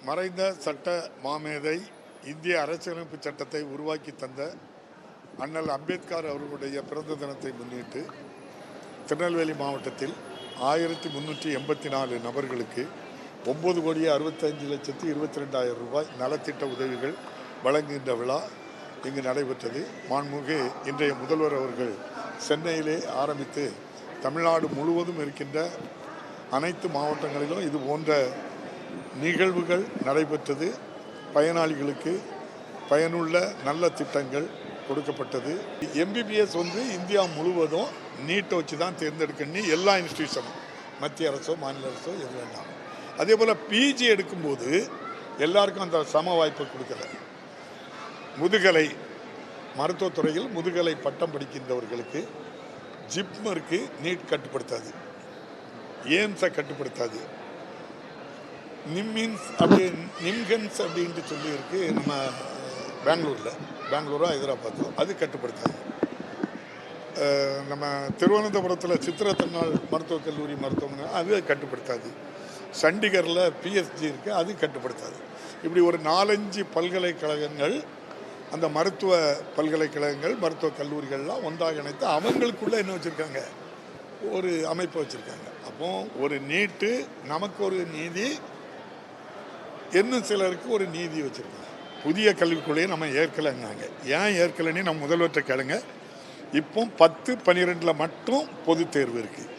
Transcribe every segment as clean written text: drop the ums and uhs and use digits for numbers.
மறைந்த சட்ட மாமேதை இந்திய அரசியலமைப்பு சட்டத்தை உருவாக்கி தந்த அண்ணல் அம்பேத்கர் அவர்களுடைய பிறந்த தினத்தை முன்னிட்டு திருநெல்வேலி மாவட்டத்தில் 1384 நபர்களுக்கு 9,65,22,000 ரூபாய் நலத்திட்ட உதவிகள் வழங்குகின்ற விழா இங்கு நடைபெற்றது. மாண்புமிகு இன்றைய முதல்வர் அவர்கள் சென்னையிலே ஆரம்பித்து தமிழ்நாடு முழுவதும் இருக்கின்ற அனைத்து மாவட்டங்களிலும் இது போன்ற நிகழ்வுகள் நடைபெற்றது. பயனாளிகளுக்கு பயனுள்ள நல்ல திட்டங்கள் கொடுக்கப்பட்டது. எம்பிபிஎஸ் இந்தியா முழுவதும் நீட்டை வச்சு தான் தேர்ந்தெடுக்கணும் எல்லா இன்ஸ்டியூஷனும், மத்திய அரசோ மாநில அரசோ எது வேண்டாம். அதே போல் பிஜி எடுக்கும்போது எல்லாருக்கும் அந்த சம வாய்ப்பை கொடுக்கல. முதுகலை மருத்துவத்துறையில் முதுகலை பட்டம் படிக்கின்றவர்களுக்கு ஜிப்மருக்கு நீட் கட்டுப்படுத்தாது, எய்ம்ஸை கட்டுப்படுத்தாது, நிம்கன்ஸ் அப்படின்ட்டு சொல்லி இருக்கு நம்ம பெங்களூரோ ஹைதராபாத்தோ, அது கட்டுப்படுத்தாது. நம்ம திருவனந்தபுரத்தில் சித்திர திருநாள் மருத்துவக் கல்லூரி மருத்துவமனை அது கட்டுப்படுத்தாது. சண்டிகரில் பிஎஸ்ஜி இருக்குது, அது கட்டுப்படுத்தாது. இப்படி ஒரு 4-5 பல்கலைக்கழகங்கள், அந்த மருத்துவ பல்கலைக்கழகங்கள் மருத்துவக் கல்லூரிகள்லாம் ஒன்றாக இணைத்து அவங்களுக்குள்ளே என்ன வச்சுருக்காங்க, ஒரு அமைப்பை வச்சுருக்காங்க. அப்போ ஒரு நீட்டு நமக்கு ஒரு நீதி, இன்னும் சிலருக்கு ஒரு நீதி வச்சுருக்காங்க. புதிய கல்விக் கொள்கையை நம்ம ஏற்கலைங்காங்க. ஏன் ஏற்கலைன்னு நம்ம முதல்வற்றை கேளுங்க. இப்போ 10, 12 மட்டும் பொதுத் தேர்வு இருக்குது.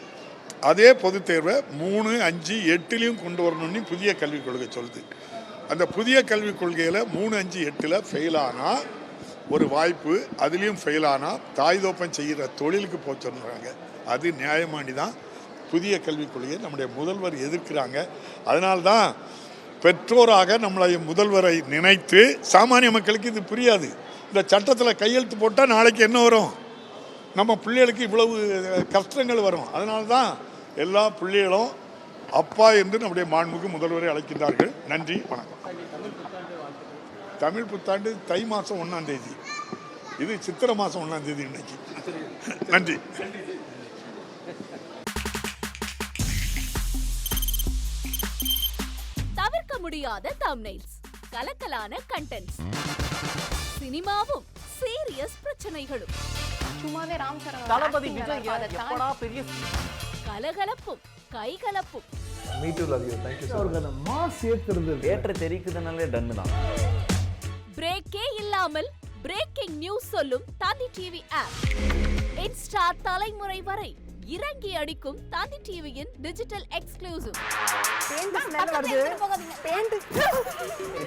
அதே பொதுத் தேர்வை 3, 5, 8 கொண்டு வரணும்னு புதிய கல்விக் கொள்கை சொல்லுது. அந்த புதிய கல்விக் கொள்கையில் 3, 5, 8 ஃபெயில் ஆனால் ஒரு வாய்ப்பு, அதுலேயும் ஃபெயில் ஆனால் தாய் தோப்பம் செய்கிற தொழிலுக்கு போக சொல்கிறாங்க. அது நியாயமானி தான். புதிய கல்விக் கொள்கையை நம்முடைய முதல்வர் எதிர்க்கிறாங்க. அதனால்தான் பெற்றோராக நம்மளை முதல்வரை நினைத்து, சாமானிய மக்களுக்கு இது புரியாது. இந்த சட்டத்தில் கையெழுத்து போட்டால் நாளைக்கு என்ன வரும், நம்ம பிள்ளைகளுக்கு இவ்வளவு கஷ்டங்கள் வரும். அதனால தான் எல்லா பிள்ளைகளும் அப்பா என்று நம்முடைய மாண்புமிகு முதல்வரை அழைக்கின்றார்கள். நன்றி, வணக்கம். தமிழ் புத்தாண்டு தை மாதம் 1ஆம் தேதி, இது சித்திரை மாதம் 1ஆம் தேதி இன்னைக்கு. நன்றி. தவிர்க்க முடியாத தம்ப்நெயில்ஸ், கலக்கலான கண்டென்ட்ஸ், சினிமாவும் சீரியஸ் பிரச்சனைகளும், சும்மாவே ராம் சரண் தளபதி விஜய் எப்படா பெரிய கலகலப்பும் கைகலப்பும். Me too love you, thank you. அவருக்கு அந்த மாஸ் ஏத்துறது தியேட்டர் தெரிக்குதுனாலே டன் தான். பிரேக்கே இல்லாமல் பிரேக்கிங் நியூஸ் சொல்லும் தந்தி டிவி ஆப். இன்ஸ்டா தலைமுறை வரை இறங்கி அடிக்கும் தந்தி டிவியின் டிஜிட்டல் எக்ஸ்க்ளூசிவ்.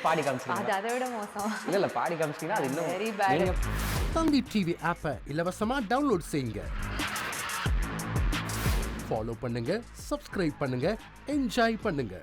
பாடி காமிச்சீங்க, அது அதை விட மோசம். இல்ல பாடி காமிச்சீங்கன்னா அது இன்னும் வெரி பேட். தந்தி டிவி ஆப்பை இலவசமா டவுன்லோட் செய்யுங்க. ஃபாலோ பண்ணுங்க, சப்ஸ்கிரைப் பண்ணுங்க, என்ஜாய் பண்ணுங்க.